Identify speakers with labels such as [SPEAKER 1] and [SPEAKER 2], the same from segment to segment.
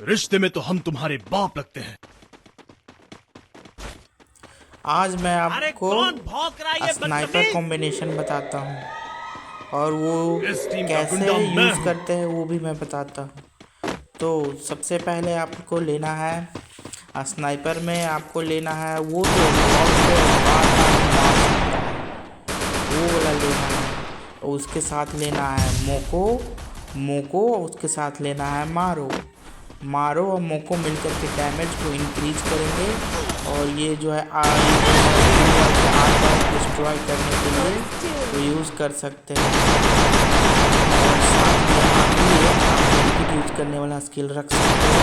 [SPEAKER 1] रिश्ते में तो हम तुम्हारे बाप लगते हैं।
[SPEAKER 2] आज मैं
[SPEAKER 3] अरे
[SPEAKER 2] आपको
[SPEAKER 3] कौन भौंक रहा है ये
[SPEAKER 2] स्नाइपर
[SPEAKER 3] बदतमीज?
[SPEAKER 2] कॉम्बिनेशन बताता हूँ और वो
[SPEAKER 1] इस टीम का
[SPEAKER 2] कैसे
[SPEAKER 1] गुंडा मैं
[SPEAKER 2] यूज़
[SPEAKER 1] हूँ।
[SPEAKER 2] करते हैं वो भी मैं बताता हूँ। तो सबसे पहले आपको लेना है स्नाइपर में आपको लेना है वो जो बॉल को बार-बार मार सकता है, वो वाला लेना है। और उसके साथ लेना है मोको और उसके साथ लेना है मारो और मोको मिलकर के डैमेज को इंक्रीज करेंगे। और ये जो है डिस्ट्रॉय करने के लिए वो यूज़ कर सकते हैं। और साथ में आप यूज़ करने वाला स्किल रख सकते हो,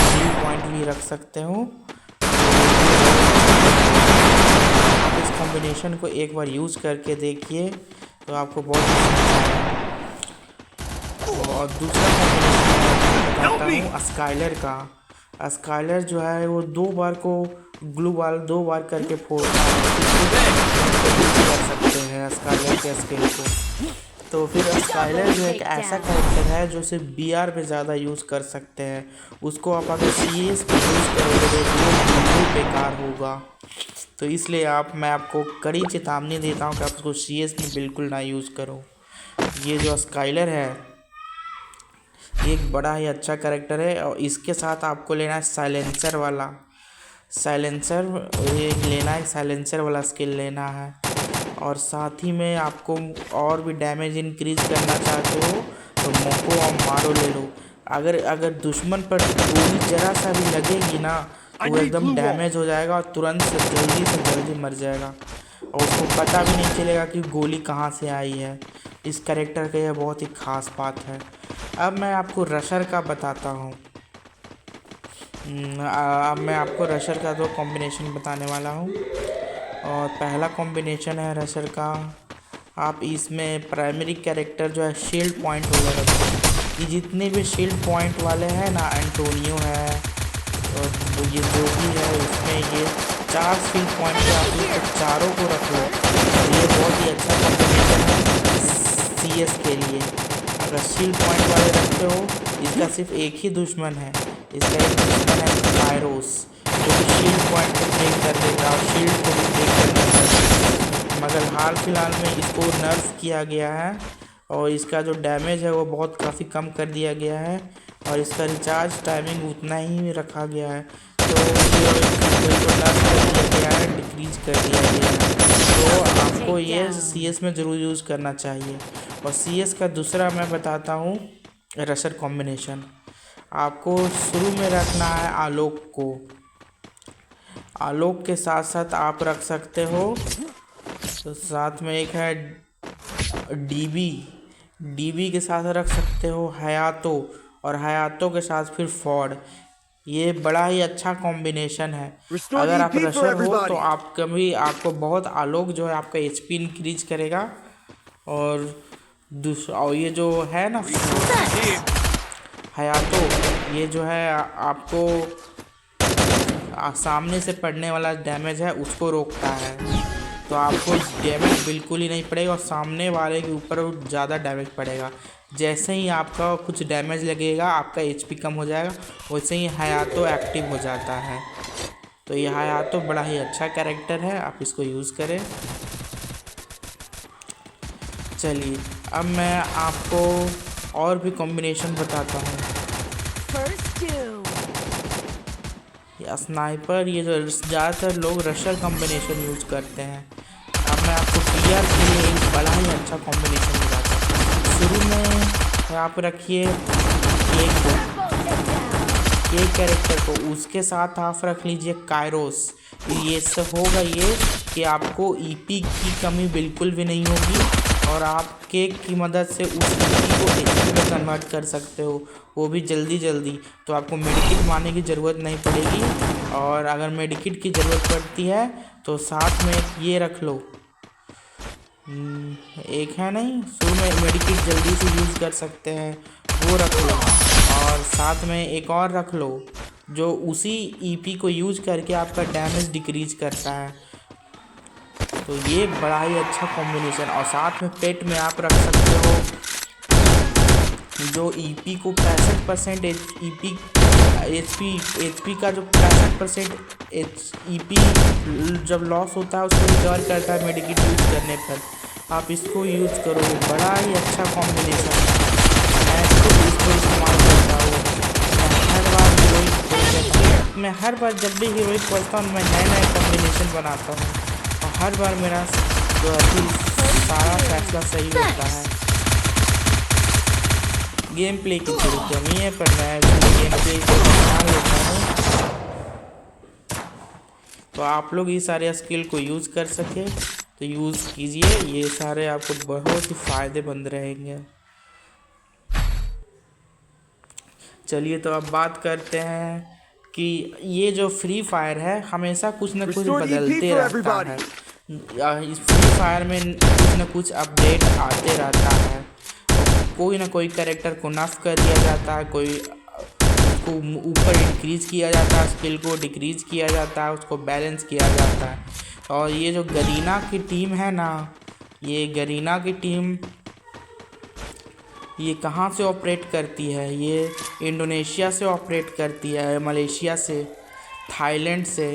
[SPEAKER 2] शील्ड पॉइंट भी रख सकते हो। आप इस कॉम्बिनेशन को एक बार यूज़ करके देखिए तो आपको बहुत पसंद आएगा। और दूसरा कॉम्बिनेशन बताता हूँ स्काइलर का। स्काइलर जो है वो 2 बार को ग्लू वाल 2 बार करके फोड़ता है, कर सकते हैं स्काइलर के स्किल को। तो फिर स्काइलर जो एक ऐसा कैरेक्टर है जो सिर्फ बीआर पे ज़्यादा यूज़ कर सकते हैं। उसको आप अगर सीएस पे यूज़ करोगे तो वो बिल्कुल बेकार होगा। तो इसलिए मैं आपको कड़ी चेतावनी देता हूँ कि आप उसको सीएस में बिल्कुल ना यूज़ करो। ये जो स्काइलर है एक बड़ा ही अच्छा कैरेक्टर है और इसके साथ आपको लेना है साइलेंसर वाला साइलेंसर वाला स्किल लेना है। और साथ ही में आपको और भी डैमेज इंक्रीज करना चाहते हो तो मोको और मारो ले लो। अगर दुश्मन पर गोली जरा सा भी लगेगी ना तो वो एकदम डैमेज हो जाएगा और तुरंत से जल्दी मर जाएगा और उसको पता भी नहीं चलेगा कि गोली कहाँ से आई है। इस कैरेक्टर का यह बहुत ही ख़ास बात है। अब मैं आपको रशर का बताता हूँ। अब मैं आपको रशर का 2 कॉम्बिनेशन बताने वाला हूँ। और पहला कॉम्बिनेशन है रशर का, आप इसमें प्राइमरी कैरेक्टर जो है शील्ड पॉइंट वगैरह रखो। ये जितने भी शील्ड पॉइंट वाले हैं ना, एंटोनियो है और ये जो भी है इसमें ये 4 शील्ड पॉइंट पे आप लोग चारों को रख लो। ये बहुत ही अच्छा कॉम्बिनेशन है सीएस के लिए। अगर शील्ड पॉइंट वाले रखते हो, इसका सिर्फ एक ही दुश्मन है, इसका एक दुश्मन है कायरोस, जो कि शील्ड पॉइंट को ब्रेक कर देगा और शील्ड को भी ब्रेक कर देगा। मगर हाल फिलहाल में इसको नर्फ किया गया है और इसका जो डैमेज है वो बहुत काफ़ी कम कर दिया गया है और इसका रिचार्ज टाइमिंग उतना ही रखा गया है। तो नर्फ कर दिया गया है, डिक्रीज कर दिया गया है। तो आपको ये सीएस में ज़रूर यूज़ करना चाहिए। और सीएस का दूसरा मैं बताता हूँ रशर कॉम्बिनेशन। आपको शुरू में रखना है आलोक के साथ साथ आप रख सकते हो। तो साथ में एक है डीबी के साथ रख सकते हो हयातो और हयातो के साथ फिर फॉर्ड। ये बड़ा ही अच्छा कॉम्बिनेशन है। अगर आप रशर हो तो आपको बहुत आलोक जो है आपका एचपी इंक्रीज करेगा। और ये जो है ना हयातो, ये जो है आपको सामने से पड़ने वाला डैमेज है उसको रोकता है। तो आपको डैमेज बिल्कुल ही नहीं पड़ेगा और सामने वाले के ऊपर ज़्यादा डैमेज पड़ेगा। जैसे ही आपका कुछ डैमेज लगेगा आपका एचपी कम हो जाएगा, वैसे ही हयातो एक्टिव हो जाता है। तो ये हयातो बड़ा ही अच्छा कैरेक्टर है, आप इसको यूज़ करें। चलिए अब मैं आपको और भी कॉम्बिनेशन बताता हूँ। स्नाइपर, ये जो ज़्यादातर लोग रशर कॉम्बिनेशन यूज़ करते हैं। अब मैं आपको पीआर के लिए एक बड़ा ही अच्छा कॉम्बिनेशन बताता हूँ। शुरू में आप रखिए केक कैरेक्टर को, उसके साथ आप रख लीजिए कायरोस। ये सब होगा ये कि आपको ईपी की कमी बिल्कुल भी नहीं होगी और आप केक की मदद से उस ईपी को एचपी में कन्वर्ट कर सकते हो, वो भी जल्दी। तो आपको मेडिकिट मारने की ज़रूरत नहीं पड़ेगी। और अगर मेडिकिट की ज़रूरत पड़ती है तो साथ में ये रख लो, एक है नहीं शुरू में मेडिकिट जल्दी से यूज़ कर सकते हैं, वो रख लो। और साथ में एक और रख लो जो उसी ईपी को यूज़ करके आपका डैमेज डिक्रीज करता है। तो ये बड़ा ही अच्छा कॉम्बिनेशन। और साथ में पेट में आप रख सकते हो जो ईपी को 65% एचपी का जो 65% ईपी जब लॉस होता है उसको रिकवर करता है मेडिकेट यूज करने पर। आप इसको यूज करो, बड़ा ही अच्छा कॉम्बिनेशन है। मैं इसको इस्तेमाल करता हूँ। मैं हर बार जब भी हीरोइक खोलता हूँ मैं नए कॉम्बिनेशन बनाता हूँ और हर बार मेरा जो सारा फैसला सही होता है। गेम प्ले की थोड़ी कमी है पर मैं गेम प्ले बना लेता हूँ, तो आप लोग ये सारे स्किल को यूज़ कर सके तो यूज़ कीजिए। ये सारे आपको बहुत ही फ़ायदेमंद रहेंगे। चलिए तो अब बात करते हैं कि ये जो फ्री फायर है हमेशा कुछ न कुछ बदलते रहता है। इस फ्री फायर में कुछ न कुछ अपडेट आते रहता है। कोई ना कोई कैरेक्टर को नफ कर दिया जाता है, कोई उसको ऊपर इंक्रीज़ किया जाता है, स्किल को डिक्रीज़ किया जाता है, उसको बैलेंस किया जाता है। और ये जो गरीना की टीम है ना, ये गरीना की टीम ये कहाँ से ऑपरेट करती है? ये इंडोनेशिया से ऑपरेट करती है, मलेशिया से, थाईलैंड से।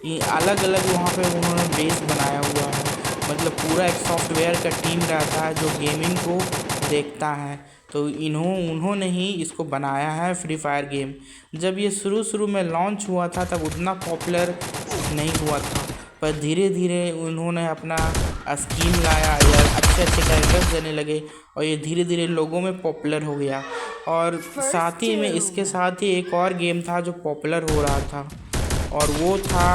[SPEAKER 2] ये अलग अलग वहाँ पे उन्होंने बेस बनाया हुआ है। मतलब पूरा एक सॉफ्टवेयर का टीम रहता है जो गेमिंग को देखता है। तो उन्होंने ही इसको बनाया है फ्री फायर गेम। जब ये शुरू में लॉन्च हुआ था तब उतना पॉपुलर नहीं हुआ था, पर धीरे धीरे उन्होंने अपना स्कीम लाया या अच्छे कैरेक्टर्स देने लगे और ये धीरे धीरे लोगों में पॉपुलर हो गया। और साथ ही में इसके साथ ही एक और गेम था जो पॉपुलर हो रहा था और वो था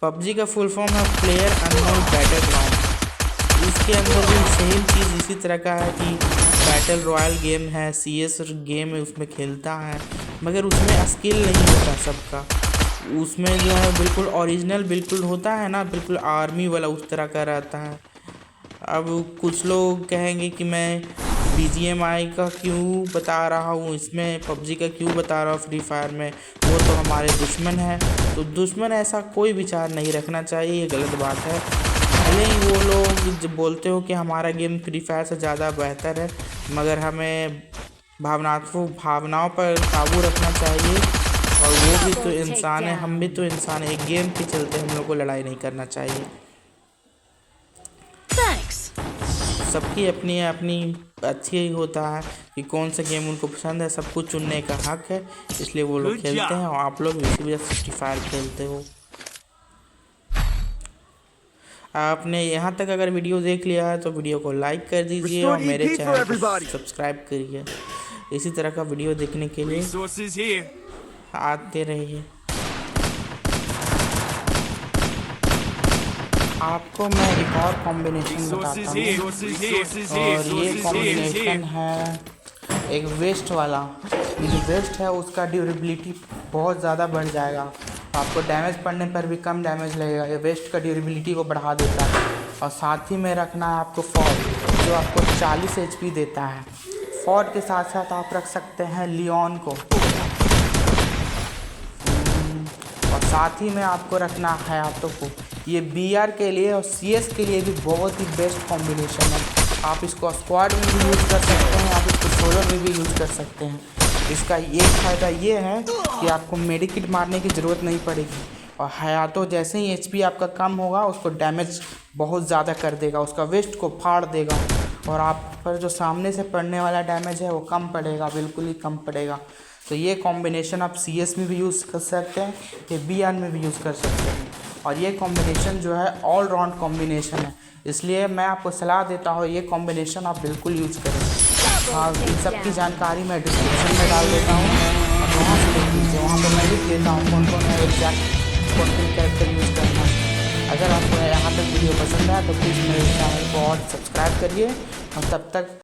[SPEAKER 2] पबजी का फुल फॉर्म है प्लेयर अननोन बैटलग्राउंड। इसके अंदर भी सेम चीज़ इसी तरह का है कि बैटल रॉयल गेम है, CS गेम है, उसमें खेलता है, मगर उसमें स्किल नहीं होता सबका। उसमें जो है बिल्कुल ओरिजिनल बिल्कुल होता है ना, बिल्कुल आर्मी वाला उस तरह का रहता है। अब कुछ लोग कहेंगे कि मैं BGMI का क्यों बता रहा हूँ, इसमें पबजी का क्यों बता रहा हूँ फ्री फायर में, वो तो हमारे दुश्मन है। तो दुश्मन ऐसा कोई विचार नहीं रखना चाहिए, ये गलत बात है। भले ही वो लोग जो बोलते हो कि हमारा गेम फ्री फायर से ज़्यादा बेहतर है, मगर हमें भावनाओं पर काबू रखना चाहिए। और वो भी तो इंसान है, हम भी तो इंसान है। एक गेम के चलते हम लोग को लड़ाई नहीं करना चाहिए। सबकी अपनी अपनी अच्छी ही होता है कि कौन सा गेम उनको पसंद है, सब कुछ चुनने का हक है, इसलिए वो लोग खेलते हैं और आप लोग इसी वजह से फ्री फायर खेलते हो। आपने यहाँ तक अगर वीडियो देख लिया है तो वीडियो को लाइक कर दीजिए और मेरे चैनल को सब्सक्राइब करिए। इसी तरह का वीडियो देखने के लिए आते रहिए। आपको मैं एक और कॉम्बिनेशन बताता हूँ और ये कॉम्बिनेशन है एक वेस्ट वाला। ये जो वेस्ट है उसका ड्यूरेबिलिटी बहुत ज़्यादा बढ़ जाएगा, आपको डैमेज पड़ने पर भी कम डैमेज लगेगा। ये वेस्ट का ड्यूरेबिलिटी को बढ़ा देता है। और साथ ही में रखना है आपको फॉर्ड जो आपको 40 HP देता है। फॉर्ड के साथ साथ आप रख सकते हैं लियोन को, और साथ ही में आपको रखना है हाथों को। ये BR के लिए और CS के लिए भी बहुत ही बेस्ट कॉम्बिनेशन है। आप इसको स्क्वाड में भी यूज़ कर सकते हैं, आप इसको सोलो में भी यूज़ कर सकते हैं। इसका एक फ़ायदा ये है कि आपको मेडिकेट मारने की ज़रूरत नहीं पड़ेगी और हयातो जैसे ही HP आपका कम होगा उसको डैमेज बहुत ज़्यादा कर देगा, उसका वेस्ट को फाड़ देगा और आप पर जो सामने से पड़ने वाला डैमेज है वो कम पड़ेगा, बिल्कुल ही कम पड़ेगा। तो ये कॉम्बिनेशन आप CS में भी यूज़ कर सकते हैं, ये BR में भी यूज़ कर सकते हैं। और ये कॉम्बिनेशन जो है ऑल राउंड कॉम्बिनेशन है, इसलिए मैं आपको सलाह देता हूँ ये कॉम्बिनेशन आप बिल्कुल यूज़ करें। हाँ, इन सब की जानकारी मैं डिस्क्रिप्शन में डाल देता हूँ, वहाँ से देख लीजिए, वहाँ पर मैं लिख देता हूँ कौन कौन है एग्जैक्ट कौन कैरेक्टर यूज़ करना है। अगर आपको यहाँ तक वीडियो पसंद आया तो प्लीज़ मेरे चैनल को और सब्सक्राइब करिए और तब तक